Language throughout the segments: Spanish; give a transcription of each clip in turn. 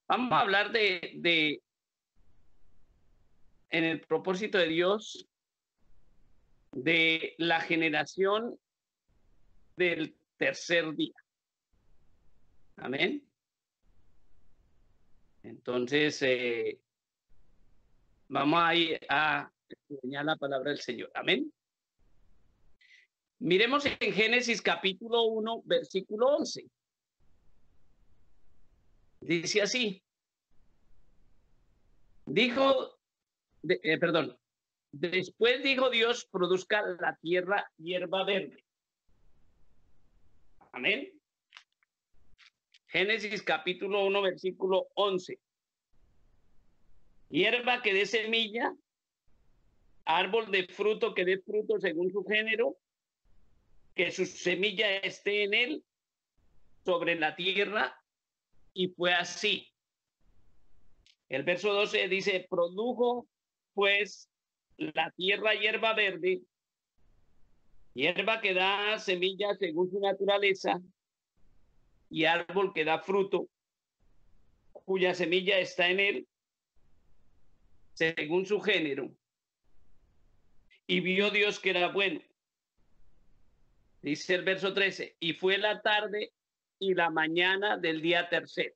Vamos a hablar en el propósito de Dios, de la generación del tercer día. Amén. Entonces, vamos a ir a enseñar la palabra del Señor. Amén. Miremos en Génesis capítulo 1, versículo 11. Dice así. Después dijo Dios, produzca la tierra hierba verde. Amén. Génesis capítulo 1, versículo 11. Hierba que dé semilla, árbol de fruto que dé fruto según su género, que su semilla esté en él, sobre la tierra, y fue así. El verso 12 dice, produjo pues la tierra hierba verde, hierba que da semilla según su naturaleza, y árbol que da fruto, cuya semilla está en él, según su género. Y vio Dios que era bueno. Dice el verso 13, y fue la tarde y la mañana del día tercero.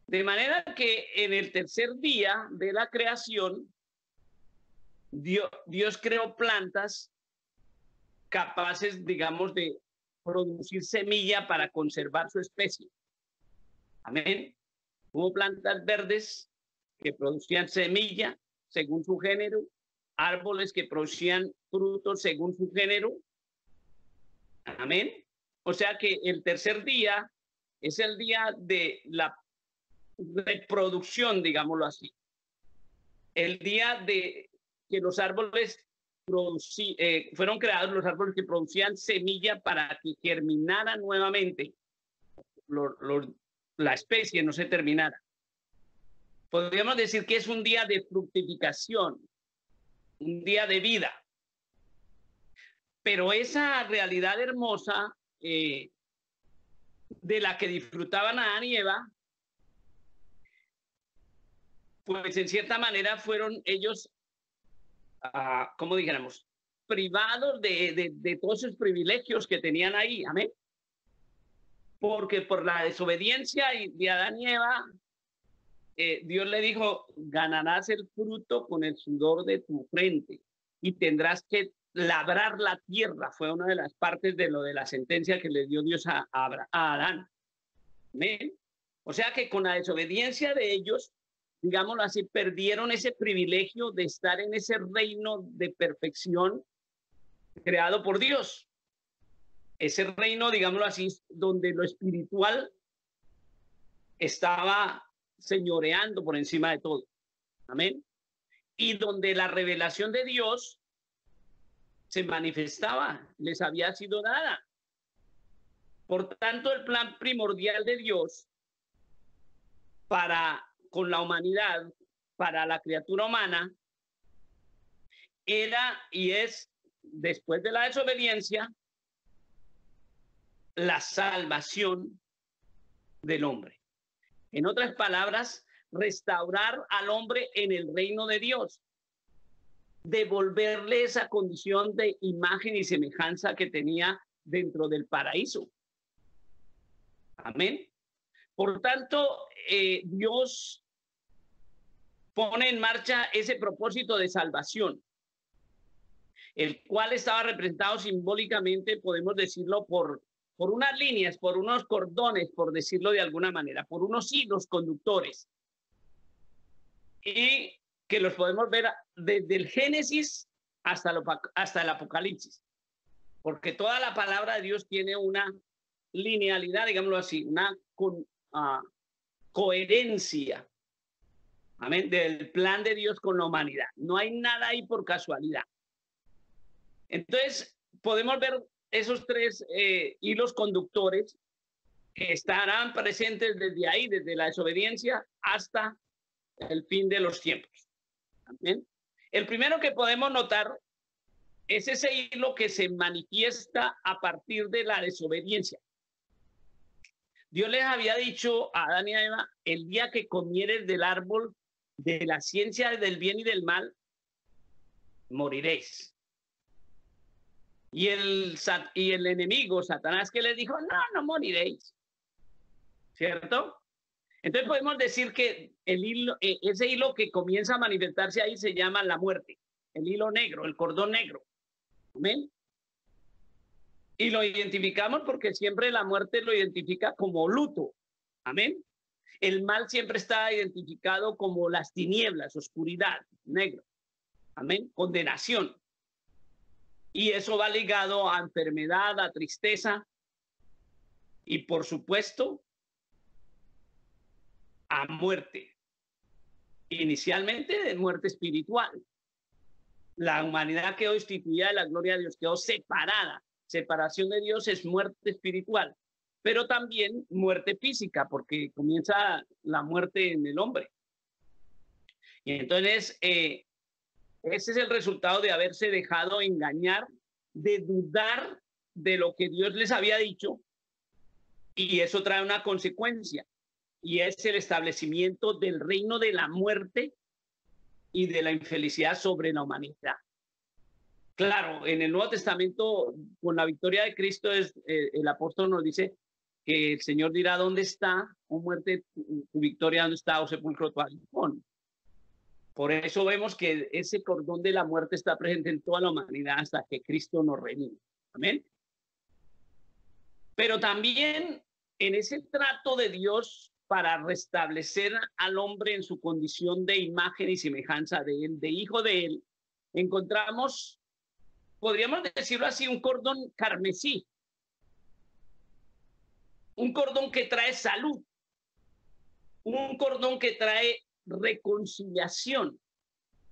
De manera que en el tercer día de la creación, Dios creó plantas capaces, digamos, de producir semilla para conservar su especie. Amén. Hubo plantas verdes que producían semilla según su género, árboles que producían frutos según su género. Amén. O sea que el tercer día es el día de la reproducción, digámoslo así. El día de que los árboles fueron creados, los árboles que producían semilla para que germinara nuevamente la especie, no se terminara. Podríamos decir que es un día de fructificación, un día de vida. Pero esa realidad hermosa de la que disfrutaban Adán y Eva, pues en cierta manera fueron ellos, como dijéramos, privados de todos esos privilegios que tenían ahí. Amén. Porque por la desobediencia de Adán y Eva, Dios le dijo, ganarás el fruto con el sudor de tu frente y tendrás que labrar la tierra. Fue una de las partes de lo de la sentencia que le dio Dios a Adán. ¿Amén? O sea que con la desobediencia de ellos, digámoslo así, perdieron ese privilegio de estar en ese reino de perfección creado por Dios. Ese reino, digámoslo así, donde lo espiritual estaba señoreando por encima de todo. Amén. Y donde la revelación de Dios se manifestaba, les había sido dada. Por tanto, el plan primordial de Dios con la humanidad, para la criatura humana, era y es, después de la desobediencia, la salvación del hombre. En otras palabras, restaurar al hombre en el reino de Dios, devolverle esa condición de imagen y semejanza que tenía dentro del paraíso. Amén. Por tanto, Dios pone en marcha ese propósito de salvación, el cual estaba representado simbólicamente, podemos decirlo, por unas líneas, por unos cordones, por decirlo de alguna manera, por unos hilos conductores, y que los podemos ver desde el Génesis hasta el Apocalipsis, porque toda la palabra de Dios tiene una linealidad, digámoslo así, una coherencia, amén, del plan de Dios con la humanidad. No hay nada ahí por casualidad. Entonces, podemos ver esos tres hilos conductores que estarán presentes desde ahí, desde la desobediencia hasta el fin de los tiempos. Amén. El primero que podemos notar es ese hilo que se manifiesta a partir de la desobediencia. Dios les había dicho a Adán y a Eva, el día que comieres del árbol de la ciencia del bien y del mal, moriréis. Y el enemigo, Satanás, que les dijo, no, no moriréis. ¿Cierto? Entonces podemos decir que ese hilo que comienza a manifestarse ahí se llama la muerte, el hilo negro, el cordón negro. ¿Amén? Y lo identificamos porque siempre la muerte lo identifica como luto. Amén. El mal siempre está identificado como las tinieblas, oscuridad, negro. Amén. Condenación. Y eso va ligado a enfermedad, a tristeza y por supuesto a muerte. Inicialmente de muerte espiritual. La humanidad quedó instituida de la gloria de Dios, quedó separada. Separación de Dios es muerte espiritual, pero también muerte física, porque comienza la muerte en el hombre. Y entonces, ese es el resultado de haberse dejado engañar, de dudar de lo que Dios les había dicho, y eso trae una consecuencia, y es el establecimiento del reino de la muerte y de la infelicidad sobre la humanidad. Claro, en el Nuevo Testamento, con la victoria de Cristo, el apóstol nos dice que el Señor dirá, ¿dónde está, oh muerte, tu victoria? ¿Dónde está, oh sepulcro, tu aguijón? Por eso vemos que ese cordón de la muerte está presente en toda la humanidad hasta que Cristo nos redime. Amén. Pero también en ese trato de Dios para restablecer al hombre en su condición de imagen y semejanza de él, de hijo de él, encontramos, podríamos decirlo así, un cordón carmesí, un cordón que trae salud, un cordón que trae reconciliación,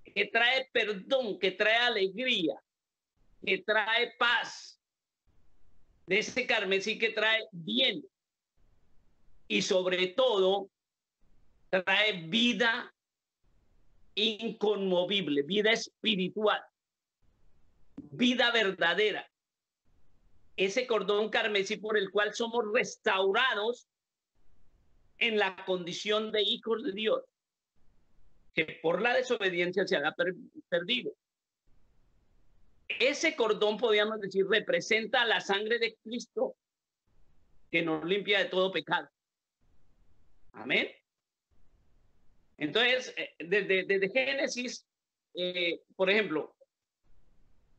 que trae perdón, que trae alegría, que trae paz, de ese carmesí que trae bien y sobre todo trae vida inconmovible, vida espiritual, vida verdadera. Ese cordón carmesí por el cual somos restaurados en la condición de hijos de Dios, que por la desobediencia se ha perdido. Ese cordón, podríamos decir, representa la sangre de Cristo que nos limpia de todo pecado. Amén. Entonces, desde Génesis, por ejemplo,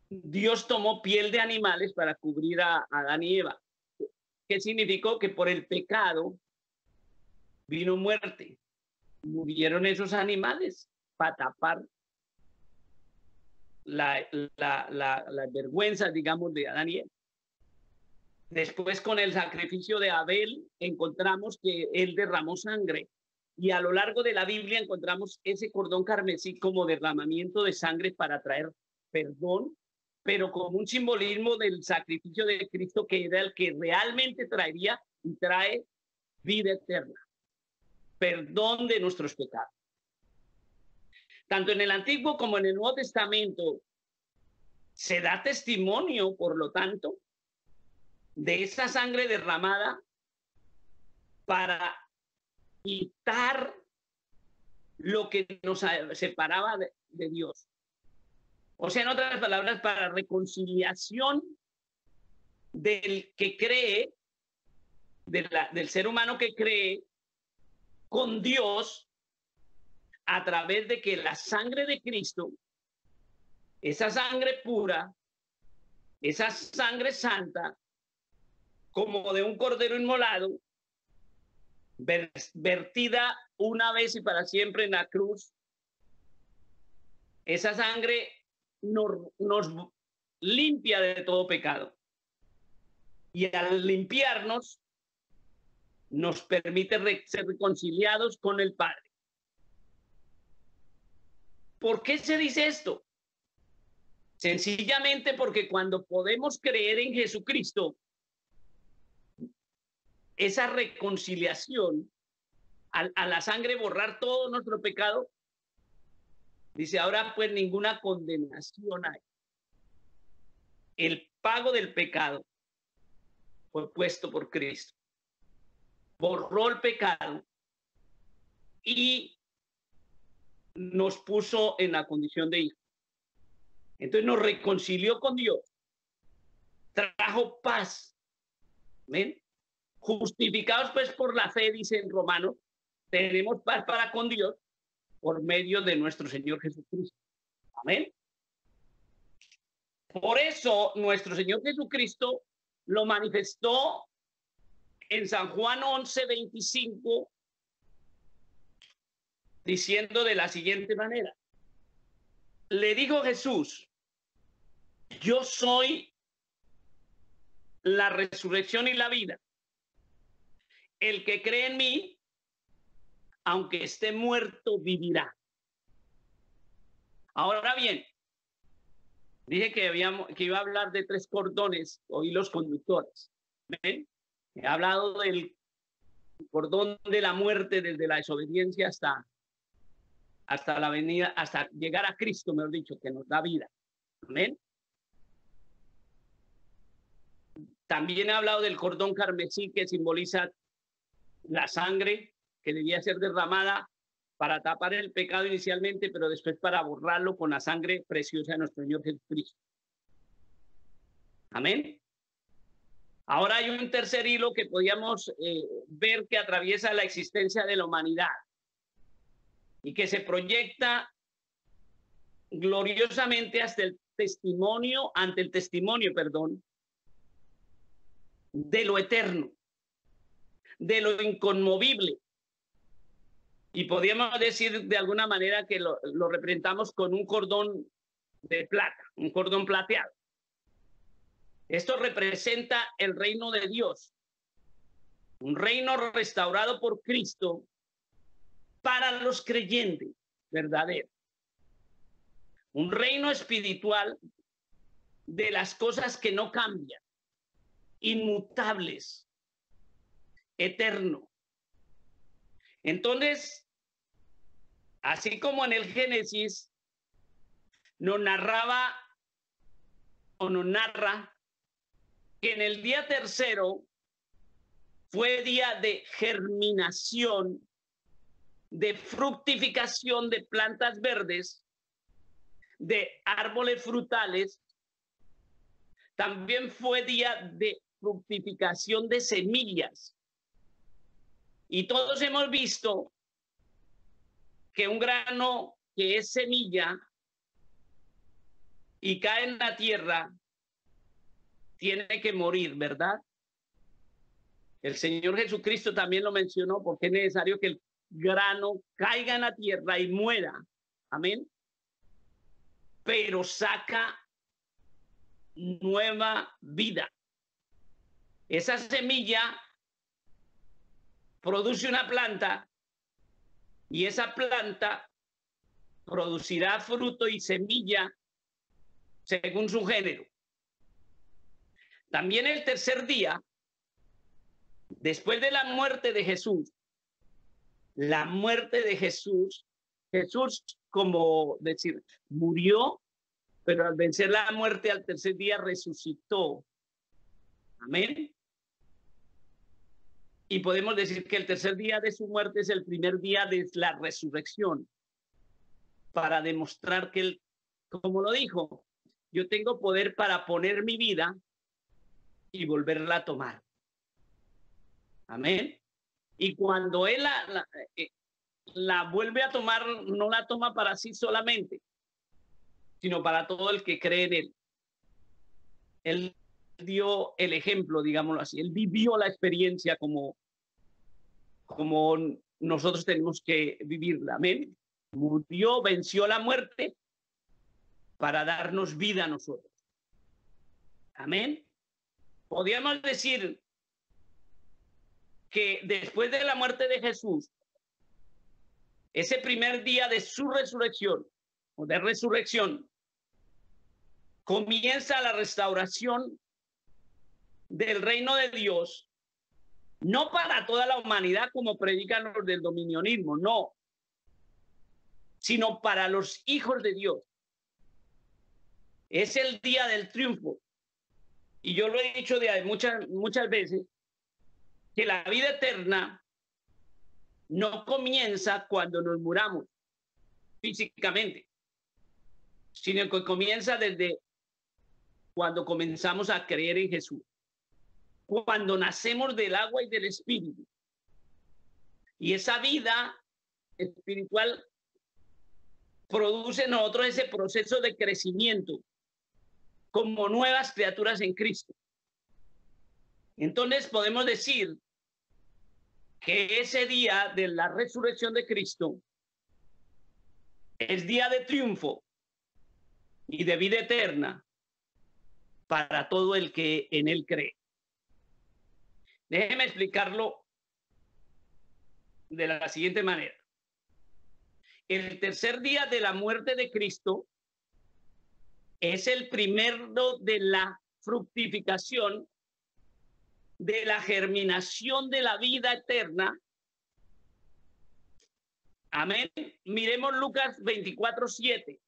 Dios tomó piel de animales para cubrir a Adán y Eva. ¿Qué significó? Que por el pecado vino muerte. Murieron esos animales para tapar la vergüenza, digamos, de Adán y Eva. Después, con el sacrificio de Abel, encontramos que él derramó sangre. Y a lo largo de la Biblia encontramos ese cordón carmesí como derramamiento de sangre para traer perdón, pero como un simbolismo del sacrificio de Cristo, que era el que realmente traería y trae vida eterna, perdón de nuestros pecados. Tanto en el Antiguo como en el Nuevo Testamento se da testimonio, por lo tanto, de esa sangre derramada para quitar lo que nos separaba de Dios. O sea, en otras palabras, para reconciliación del que cree, del ser humano que cree con Dios, a través de que la sangre de Cristo, esa sangre pura, esa sangre santa, como de un cordero inmolado, vertida una vez y para siempre en la cruz, esa sangre nos limpia de todo pecado. Y al limpiarnos, nos permite ser reconciliados con el Padre. ¿Por qué se dice esto? Sencillamente porque cuando podemos creer en Jesucristo, esa reconciliación, a la sangre borrar todo nuestro pecado, dice, ahora pues ninguna condenación hay. El pago del pecado fue puesto por Cristo. borró el pecado y nos puso en la condición de hijos. Entonces nos reconcilió con Dios, trajo paz. ¿Amén? Justificados pues por la fe, dice en Romanos, tenemos paz para con Dios por medio de nuestro Señor Jesucristo. Amén. Por eso nuestro Señor Jesucristo lo manifestó en San Juan 11:25, diciendo de la siguiente manera: le dijo Jesús, yo soy la resurrección y la vida. El que cree en mí, aunque esté muerto, vivirá. Ahora bien, dije que iba a hablar de 3 cordones o hilos conductores. ¿Ven? He hablado del cordón de la muerte desde la desobediencia hasta la venida, hasta llegar a Cristo, mejor dicho, que nos da vida. Amén. También he hablado del cordón carmesí, que simboliza la sangre que debía ser derramada para tapar el pecado inicialmente, pero después para borrarlo con la sangre preciosa de nuestro Señor Jesucristo. Amén. Ahora hay un tercer hilo que podíamos ver que atraviesa la existencia de la humanidad y que se proyecta gloriosamente ante el testimonio, de lo eterno, de lo inconmovible. Y podríamos decir de alguna manera que lo representamos con un cordón de plata, un cordón plateado. Esto representa el reino de Dios, un reino restaurado por Cristo para los creyentes verdaderos. Un reino espiritual de las cosas que no cambian, inmutables, eterno. Entonces, así como en el Génesis nos narra que en el día tercero fue día de germinación, de fructificación de plantas verdes, de árboles frutales. También fue día de fructificación de semillas. Y todos hemos visto que un grano que es semilla y cae en la tierra tiene que morir, ¿verdad? El Señor Jesucristo también lo mencionó, porque es necesario que el grano caiga en la tierra y muera. Amén. Pero saca nueva vida. Esa semilla produce una planta y esa planta producirá fruto y semilla según su género. También el tercer día, después de la muerte de Jesús, Jesús, como decir, murió, pero al vencer la muerte al tercer día resucitó. Amén. Y podemos decir que el tercer día de su muerte es el primer día de la resurrección, para demostrar que él, como lo dijo, yo tengo poder para poner mi vida y volverla a tomar. Amén. Y cuando él la vuelve a tomar, no la toma para sí solamente, sino para todo el que cree en él. Él dio el ejemplo, digámoslo así. Él vivió la experiencia como nosotros tenemos que vivirla. Amén. Murió, venció la muerte para darnos vida a nosotros. Amén. Podríamos decir que después de la muerte de Jesús, ese primer día de su resurrección o de resurrección, comienza la restauración del reino de Dios, no para toda la humanidad como predican los del dominionismo, no, sino para los hijos de Dios. Es el día del triunfo. Y yo lo he dicho muchas veces, que la vida eterna no comienza cuando nos muramos físicamente, sino que comienza desde cuando comenzamos a creer en Jesús, cuando nacemos del agua y del espíritu. Y esa vida espiritual produce en nosotros ese proceso de crecimiento como nuevas criaturas en Cristo. Entonces podemos decir que ese día de la resurrección de Cristo es día de triunfo y de vida eterna para todo el que en él cree. Déjeme explicarlo de la siguiente manera. El tercer día de la muerte de Cristo es el primero de la fructificación, de la germinación de la vida eterna. Amén. Miremos Lucas 24:7.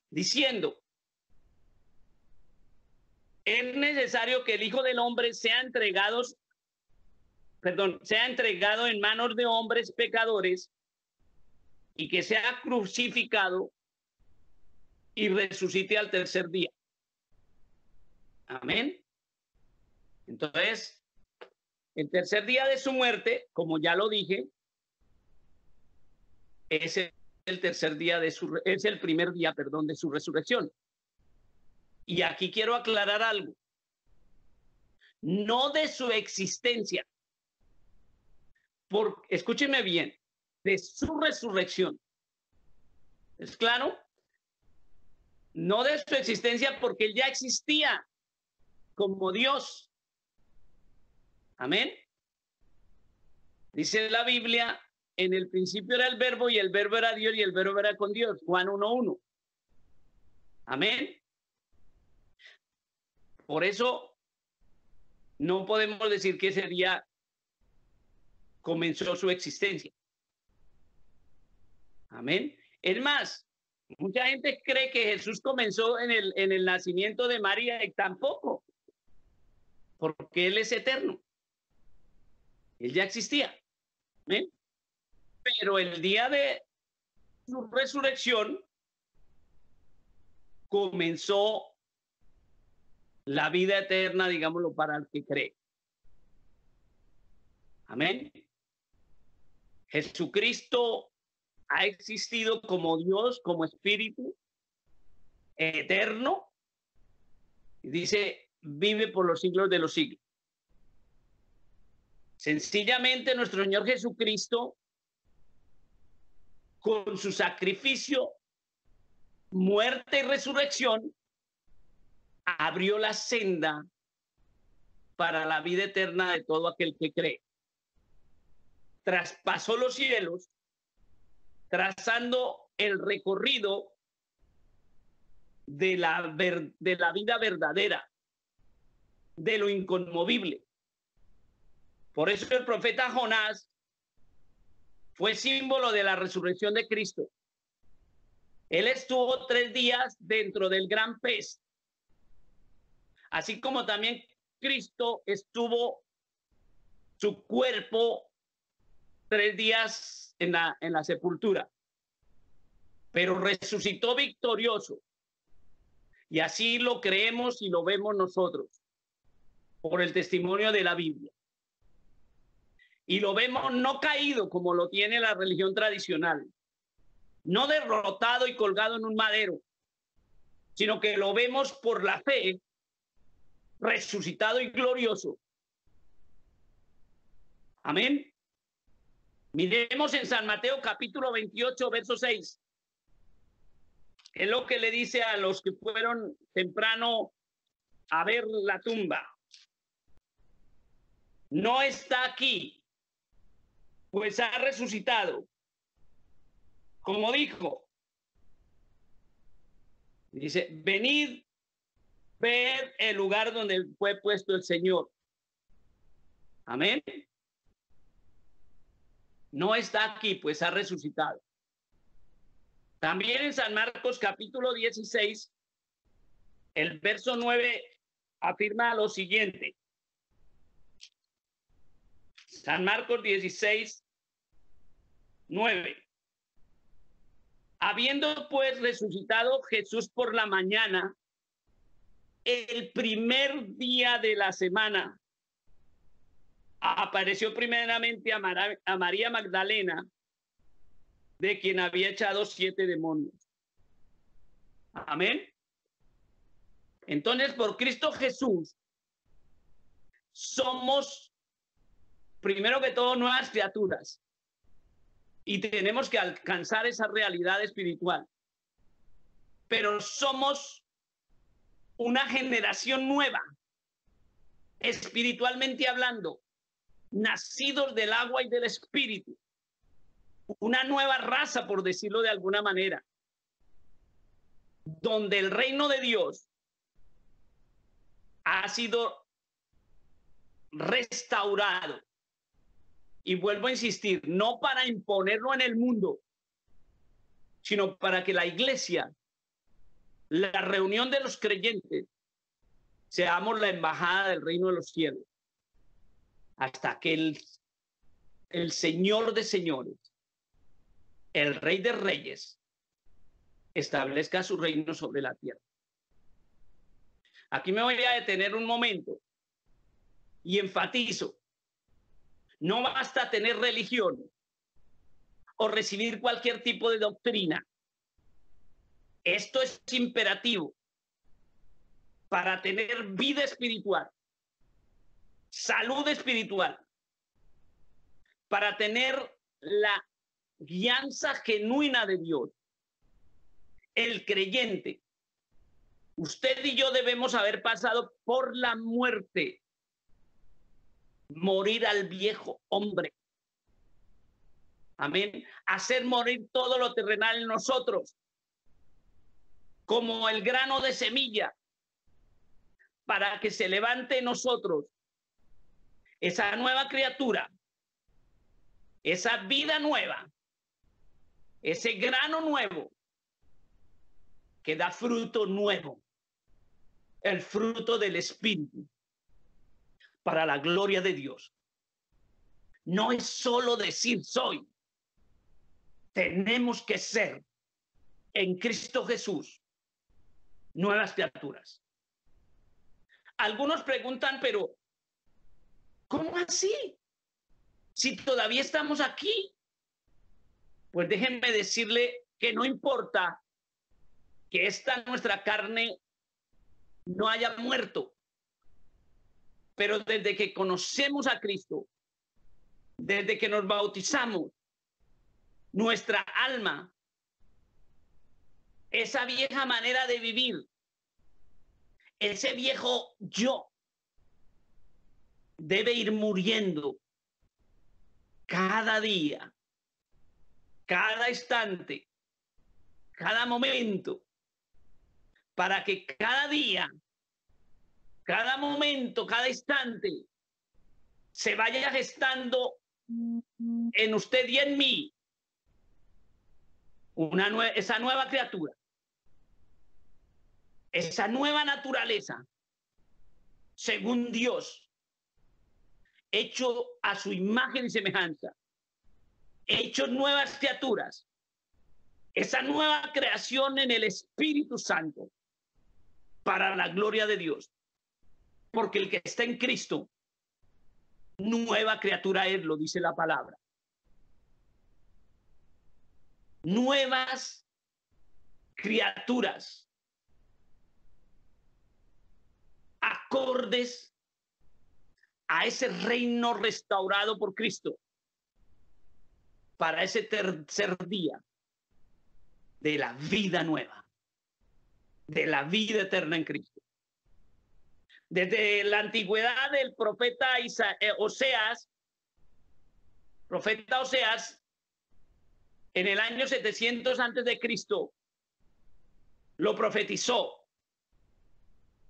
Diciendo, es necesario que el Hijo del Hombre sea entregado en manos de hombres pecadores y que sea crucificado y resucite al tercer día. Amén. Entonces, el tercer día de su muerte, como ya lo dije, es el tercer día es el primer día, perdón, de su resurrección. Y aquí quiero aclarar algo. No de su existencia. Escúchenme bien, de su resurrección. ¿Es claro? No de su existencia, porque él ya existía como Dios. Amén. Dice la Biblia, en el principio era el verbo y el verbo era Dios y el verbo era con Dios. Juan 1:1. Amén. Por eso no podemos decir que ese día comenzó su existencia. Amén. Es más, mucha gente cree que Jesús comenzó en el nacimiento de María y tampoco, porque Él es eterno. Él ya existía. ¿Amén? Pero el día de su resurrección comenzó la vida eterna, digámoslo, para el que cree. Amén. Jesucristo ha existido como Dios, como espíritu eterno. Y dice, vive por los siglos de los siglos. Sencillamente nuestro Señor Jesucristo, con su sacrificio, muerte y resurrección, abrió la senda para la vida eterna de todo aquel que cree. Traspasó los cielos, trazando el recorrido de la vida verdadera, de lo inconmovible. Por eso el profeta Jonás fue símbolo de la resurrección de Cristo. Él estuvo 3 días dentro del gran pez, así como también Cristo estuvo su cuerpo 3 días en la sepultura, pero resucitó victorioso. Y así lo creemos y lo vemos nosotros por el testimonio de la Biblia. Y lo vemos no caído como lo tiene la religión tradicional, no derrotado y colgado en un madero, sino que lo vemos por la fe, resucitado y glorioso. Amén. Miremos en San Mateo capítulo 28, verso 6. Es lo que le dice a los que fueron temprano a ver la tumba. No está aquí, pues ha resucitado. Como dijo, dice, venid, ver el lugar donde fue puesto el Señor. Amén. No está aquí, pues ha resucitado. También en San Marcos capítulo 16, el verso 9 afirma lo siguiente. San Marcos 16, 9. Habiendo pues resucitado Jesús por la mañana, el primer día de la semana, apareció primeramente a María Magdalena, de quien había echado 7 demonios. Amén. Entonces, por Cristo Jesús, somos, primero que todo, nuevas criaturas. Y tenemos que alcanzar esa realidad espiritual. Pero somos una generación nueva, espiritualmente hablando, nacidos del agua y del espíritu. Una nueva raza, por decirlo de alguna manera, donde el reino de Dios ha sido restaurado. Y vuelvo a insistir, no para imponerlo en el mundo, sino para que la iglesia, la reunión de los creyentes, seamos la embajada del reino de los cielos, hasta que el Señor de señores, el Rey de reyes, establezca su reino sobre la tierra. Aquí me voy a detener un momento y enfatizo: no basta tener religión o recibir cualquier tipo de doctrina. Esto es imperativo para tener vida espiritual, salud espiritual, para tener la guianza genuina de Dios. El creyente, usted y yo debemos haber pasado por la muerte, morir al viejo hombre. Amén. Hacer morir todo lo terrenal en nosotros, como el grano de semilla, para que se levante en nosotros esa nueva criatura, esa vida nueva, ese grano nuevo que da fruto nuevo, el fruto del Espíritu, para la gloria de Dios. No es solo decir soy, tenemos que ser en Cristo Jesús nuevas criaturas. Algunos preguntan, pero ¿cómo así? Si todavía estamos aquí. Pues déjenme decirle que no importa que esta nuestra carne no haya muerto, pero desde que conocemos a Cristo, desde que nos bautizamos, nuestra alma, esa vieja manera de vivir, ese viejo yo, debe ir muriendo cada día, cada instante, cada momento, para que cada día, cada momento, cada instante se vaya gestando en usted y en mí esa nueva criatura, esa nueva naturaleza, según Dios, hecho a su imagen y semejanza, hechos nuevas criaturas, esa nueva creación en el Espíritu Santo, para la gloria de Dios. Porque el que está en Cristo, nueva criatura es, lo dice la palabra. Nuevas criaturas, acordes a ese reino restaurado por Cristo, para ese tercer día de la vida nueva, de la vida eterna en Cristo. Desde la antigüedad del profeta Oseas, en el año 700 antes de Cristo, lo profetizó.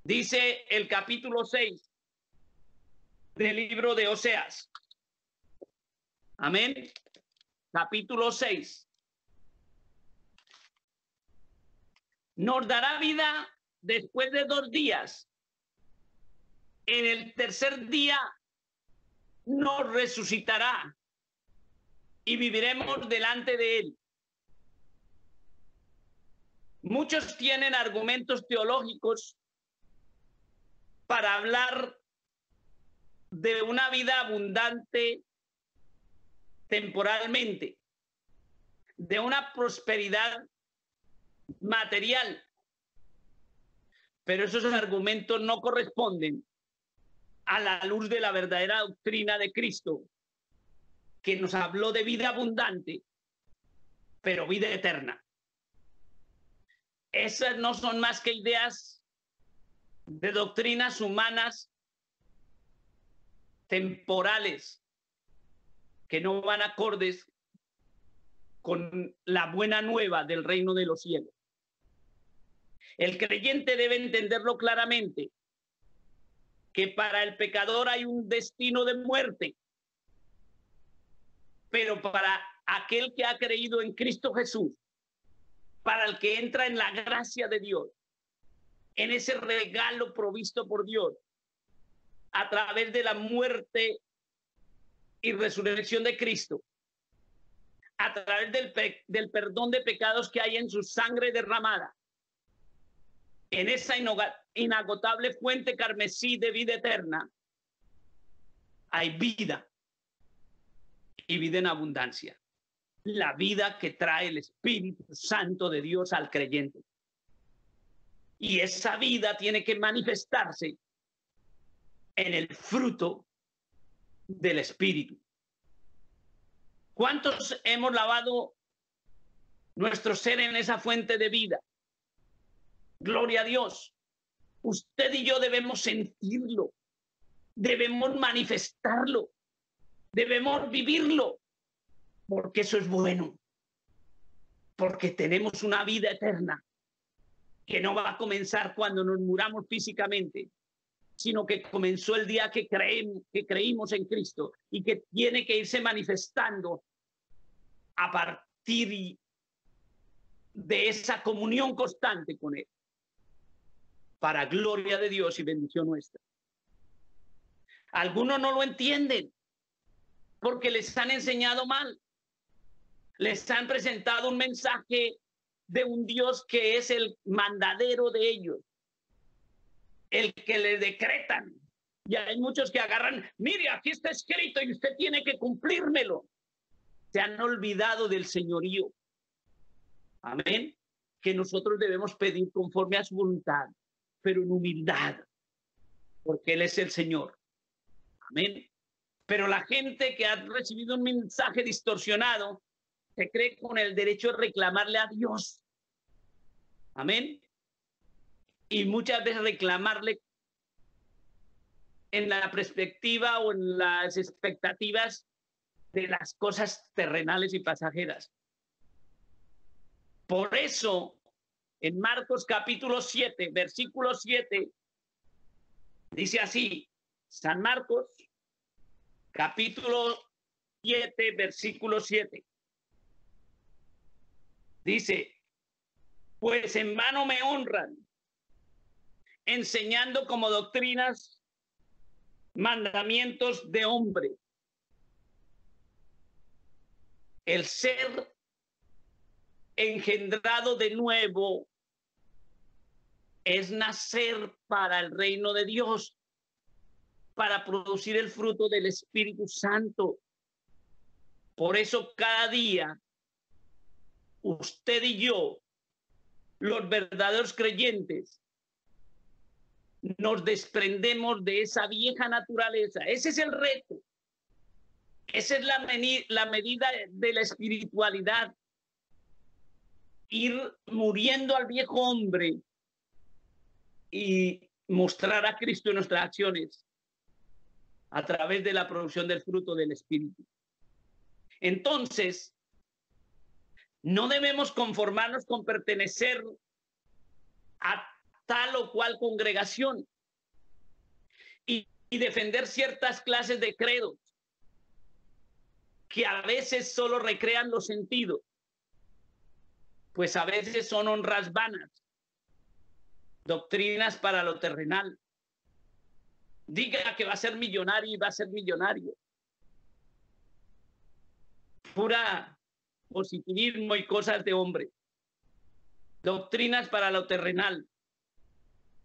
Dice el capítulo 6 del libro de Oseas. Amén. Capítulo 6. Nos dará vida después de 2 días. En el tercer día nos resucitará y viviremos delante de él. Muchos tienen argumentos teológicos para hablar de una vida abundante temporalmente, de una prosperidad material, pero esos argumentos no corresponden a la luz de la verdadera doctrina de Cristo, que nos habló de vida abundante, pero vida eterna. Esas no son más que ideas de doctrinas humanas temporales que no van acordes con la buena nueva del reino de los cielos. El creyente debe entenderlo claramente, que para el pecador hay un destino de muerte, pero para aquel que ha creído en Cristo Jesús, para el que entra en la gracia de Dios, en ese regalo provisto por Dios, a través de la muerte y resurrección de Cristo, a través del perdón de pecados que hay en su sangre derramada, en esa inagotable fuente carmesí de vida eterna, hay vida y vida en abundancia. La vida que trae el Espíritu Santo de Dios al creyente. Y esa vida tiene que manifestarse en el fruto del Espíritu. ¿Cuántos hemos lavado nuestro ser en esa fuente de vida? Gloria a Dios. Usted y yo debemos sentirlo, debemos manifestarlo, debemos vivirlo, porque eso es bueno, porque tenemos una vida eterna que no va a comenzar cuando nos muramos físicamente, sino que comenzó el día que creímos en Cristo y que tiene que irse manifestando a partir de esa comunión constante con Él, para gloria de Dios y bendición nuestra. Algunos no lo entienden porque les han enseñado mal. Les han presentado un mensaje de un Dios que es el mandadero de ellos, el que les decretan. Y hay muchos que agarran, mire, aquí está escrito y usted tiene que cumplírmelo. Se han olvidado del señorío. Amén. Que nosotros debemos pedir conforme a su voluntad, pero en humildad, porque Él es el Señor. Amén. Pero la gente que ha recibido un mensaje distorsionado se cree con el derecho de reclamarle a Dios. Amén. Y muchas veces reclamarle en la perspectiva o en las expectativas de las cosas terrenales y pasajeras. Por eso, en Marcos capítulo 7, versículo 7, dice así, San Marcos, capítulo 7, versículo 7. Dice, pues en vano me honran, enseñando como doctrinas mandamientos de hombre. El ser engendrado de nuevo es nacer para el reino de Dios, para producir el fruto del Espíritu Santo. Por eso cada día, usted y yo, los verdaderos creyentes, nos desprendemos de esa vieja naturaleza. Ese es el reto. Esa es la medida de la espiritualidad. Ir muriendo al viejo hombre y mostrar a Cristo en nuestras acciones a través de la producción del fruto del Espíritu. Entonces, no debemos conformarnos con pertenecer a tal o cual congregación y defender ciertas clases de credos que a veces solo recrean los sentidos, pues a veces son honras vanas, doctrinas para lo terrenal. Diga que va a ser millonario y va a ser millonario. pura positivismo y cosas de hombre, doctrinas para lo terrenal.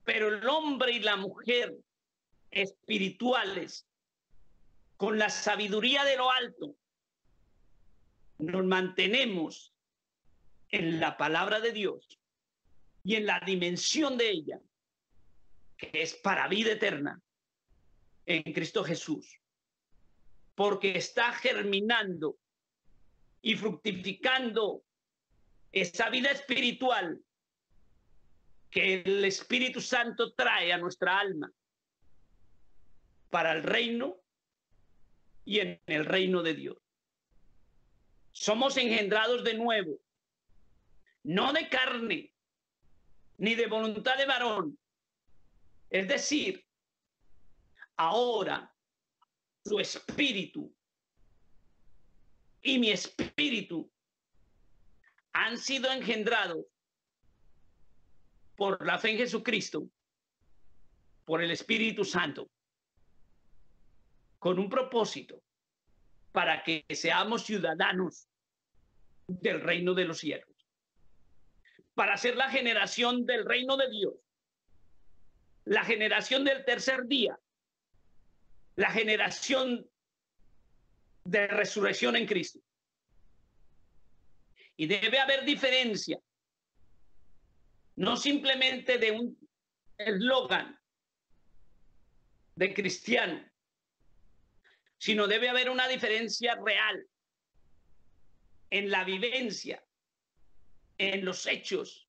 Pero el hombre y la mujer espirituales, con la sabiduría de lo alto, nos mantenemos en la palabra de Dios y en la dimensión de ella, que es para vida eterna en Cristo Jesús, porque está germinando y fructificando esa vida espiritual que el Espíritu Santo trae a nuestra alma para el reino y en el reino de Dios. Somos engendrados de nuevo, no de carne, ni de voluntad de varón. Es decir, ahora su espíritu y mi espíritu han sido engendrados por la fe en Jesucristo, por el Espíritu Santo, con un propósito, para que seamos ciudadanos del reino de los cielos, para ser la generación del reino de Dios, la generación del tercer día, la generación de resurrección en Cristo. Y debe haber diferencia, no simplemente de un eslogan de cristiano, sino debe haber una diferencia real en la vivencia, en los hechos,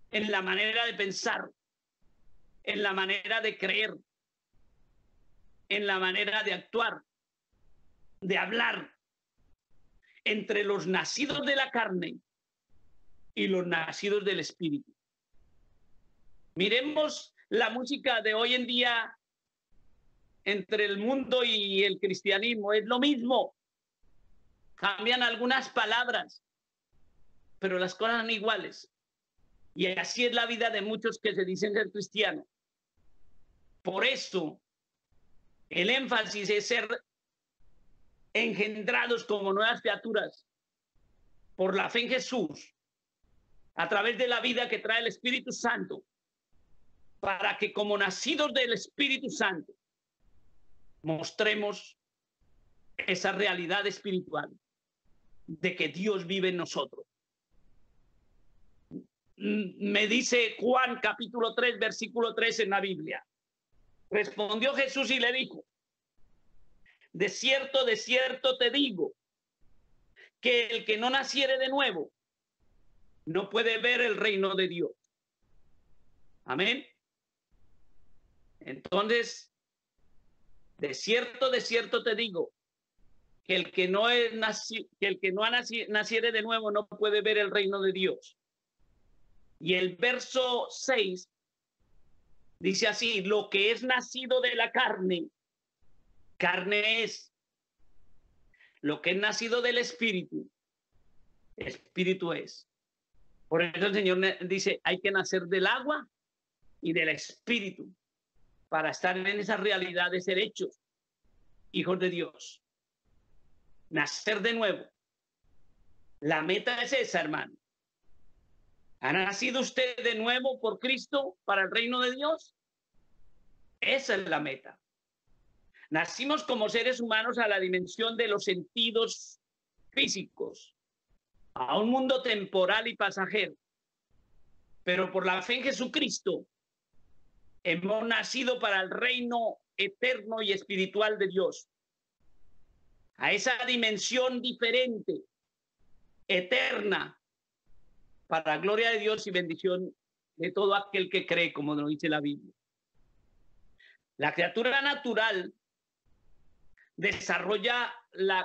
en la manera de pensar, en la manera de creer, en la manera de actuar, de hablar, entre los nacidos de la carne y los nacidos del Espíritu. Miremos la música de hoy en día entre el mundo y el cristianismo. Es lo mismo. Cambian algunas palabras, pero las cosas son iguales. Y así es la vida de muchos que se dicen ser cristianos. Por eso, el énfasis es ser engendrados como nuevas criaturas por la fe en Jesús, a través de la vida que trae el Espíritu Santo, para que como nacidos del Espíritu Santo mostremos esa realidad espiritual de que Dios vive en nosotros. Me dice Juan capítulo 3, versículo 3 en la Biblia. Respondió Jesús y le dijo: de cierto te digo, que el que no naciere de nuevo no puede ver el reino de Dios. Amén. Entonces, de cierto te digo, que el que no naciere de nuevo no puede ver el reino de Dios. Y el verso 6 dice así: lo que es nacido de la carne, carne es. Lo que es nacido del Espíritu, Espíritu es. Por eso el Señor dice, hay que nacer del agua y del Espíritu para estar en esa realidad de ser hechos hijos de Dios. Nacer de nuevo. La meta es esa, hermano. ¿Ha nacido usted de nuevo por Cristo para el reino de Dios? Esa es la meta. Nacimos como seres humanos a la dimensión de los sentidos físicos, a un mundo temporal y pasajero. Pero por la fe en Jesucristo hemos nacido para el reino eterno y espiritual de Dios, a esa dimensión diferente, eterna, para gloria de Dios y bendición de todo aquel que cree, como nos dice la Biblia. La criatura natural desarrolla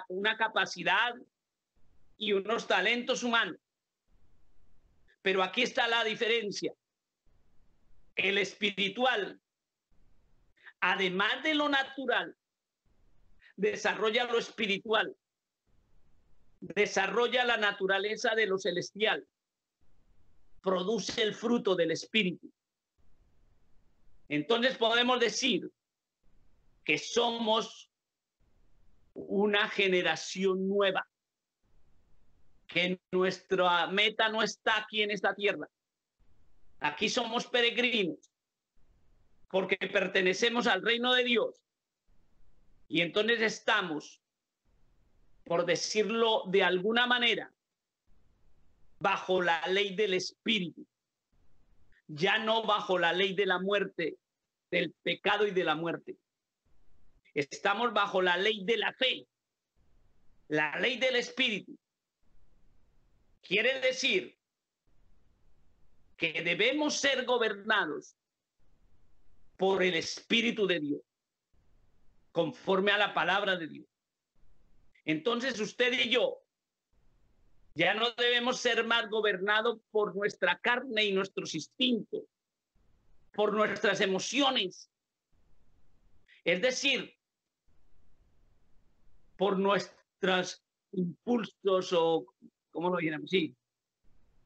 una capacidad y unos talentos humanos. Pero aquí está la diferencia. El espiritual, además de lo natural, desarrolla lo espiritual, desarrolla la naturaleza de lo celestial, produce el fruto del Espíritu. Entonces podemos decir que somos una generación nueva, que nuestra meta no está aquí en esta tierra. Aquí somos peregrinos porque pertenecemos al reino de Dios. Y entonces estamos, por decirlo de alguna manera, bajo la ley del Espíritu. Ya no bajo la ley de la muerte, del pecado y de la muerte. Estamos bajo la ley de la fe, la ley del Espíritu. Quiere decir que debemos ser gobernados por el Espíritu de Dios, conforme a la palabra de Dios. Entonces usted y yo ya no debemos ser más gobernados por nuestra carne y nuestros instintos, por nuestras emociones. Es decir, por nuestros impulsos o, ¿cómo lo diremos? Sí,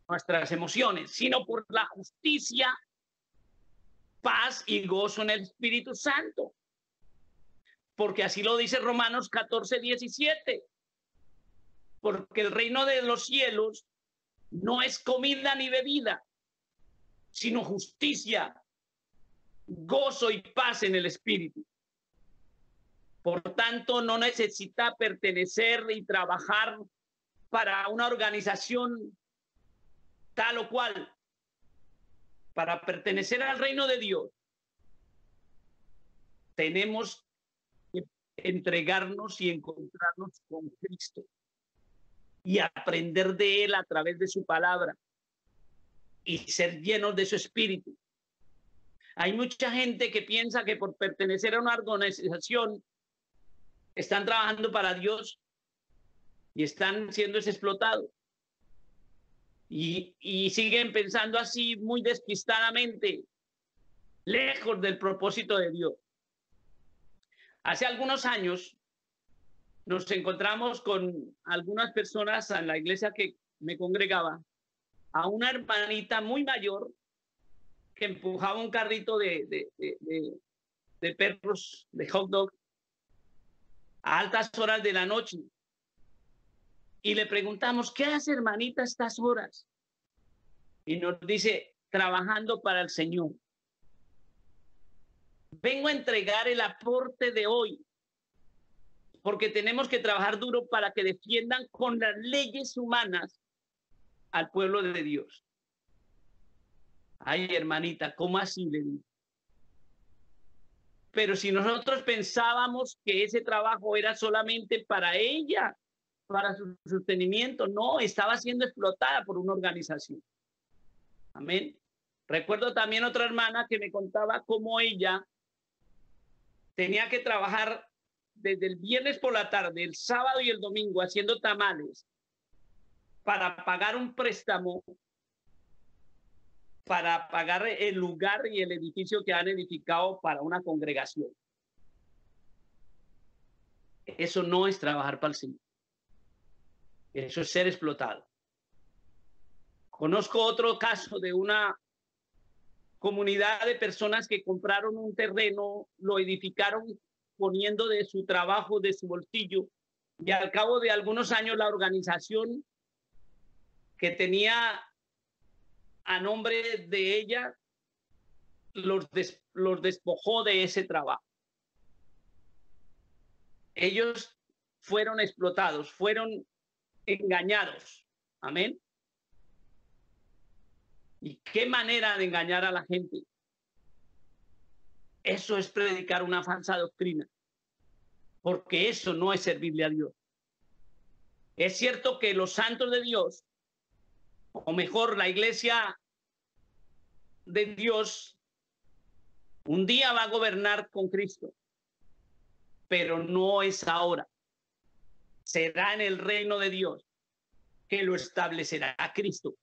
nuestras emociones, sino por la justicia, paz y gozo en el Espíritu Santo. Porque así lo dice Romanos 14:17. Porque el reino de los cielos no es comida ni bebida, sino justicia, gozo y paz en el Espíritu. Por tanto, no necesita pertenecer y trabajar para una organización tal o cual. Para pertenecer al reino de Dios, tenemos que entregarnos y encontrarnos con Cristo y aprender de Él a través de su palabra y ser llenos de su espíritu. Hay mucha gente que piensa que por pertenecer a una organización están trabajando para Dios y están siendo explotados. Y siguen pensando así muy despistadamente, lejos del propósito de Dios. Hace algunos años nos encontramos con algunas personas en la iglesia que me congregaba, a una hermanita muy mayor que empujaba un carrito de perros, de hot dog, a altas horas de la noche. Y le preguntamos, ¿qué hace, hermanita, a estas horas? Y nos dice, trabajando para el Señor. Vengo a entregar el aporte de hoy, porque tenemos que trabajar duro para que defiendan con las leyes humanas al pueblo de Dios. Ay, hermanita, ¿cómo así? Le digo. Pero si nosotros pensábamos que ese trabajo era solamente para ella, para su sostenimiento, no, estaba siendo explotada por una organización. Amén. Recuerdo también otra hermana que me contaba cómo ella tenía que trabajar desde el viernes por la tarde, el sábado y el domingo haciendo tamales para pagar un préstamo, para pagar el lugar y el edificio que han edificado para una congregación. Eso no es trabajar para el Señor. Eso es ser explotado. Conozco otro caso de una comunidad de personas que compraron un terreno, lo edificaron poniendo de su trabajo, de su bolsillo, y al cabo de algunos años la organización que tenía a nombre de ella los despojó de ese trabajo. Ellos fueron explotados, fueron engañados. Amén. ¿Y qué manera de engañar a la gente? Eso es predicar una falsa doctrina, porque eso no es servirle a Dios. Es cierto que los santos de Dios, o mejor, la iglesia de Dios, un día va a gobernar con Cristo, pero no es ahora. Será en el reino de Dios que lo establecerá Cristo.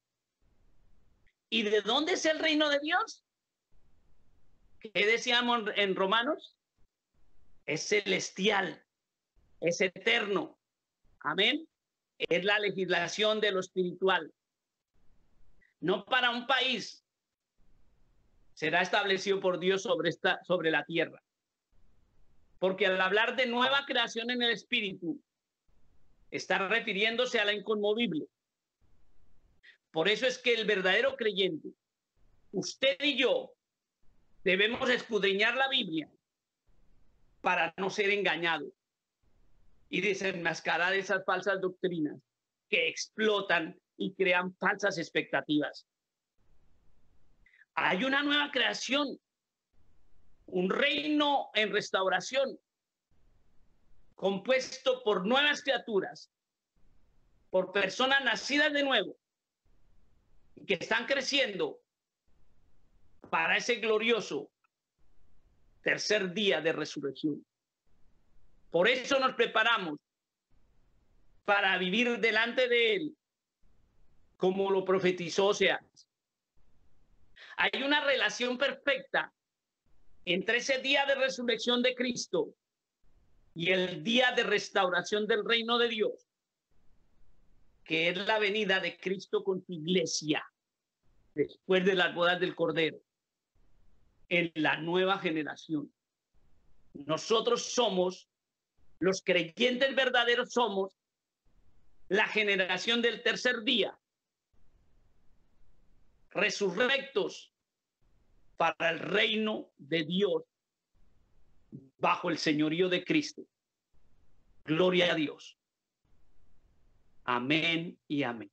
¿Y de dónde es el reino de Dios? ¿Qué decíamos en Romanos? Es celestial, es eterno. Amén. Es la legislación de lo espiritual. No para un país. Será establecido por Dios sobre la tierra. Porque al hablar de nueva creación en el espíritu, está refiriéndose a la inconmovible, Por eso es que el verdadero creyente, usted y yo, debemos escudriñar la Biblia para no ser engañados y desenmascarar esas falsas doctrinas que explotan y crean falsas expectativas. Hay una nueva creación, un reino en restauración, compuesto por nuevas criaturas, por personas nacidas de nuevo, que están creciendo para ese glorioso tercer día de resurrección. Por eso nos preparamos para vivir delante de Él, como lo profetizó Oseas. Hay una relación perfecta entre ese día de resurrección de Cristo y el día de restauración del reino de Dios, que es la venida de Cristo con su iglesia después de las bodas del Cordero, en la nueva generación. Nosotros somos, los creyentes verdaderos, somos la generación del tercer día, resurrectos para el reino de Dios bajo el señorío de Cristo. Gloria a Dios. Amén y amén.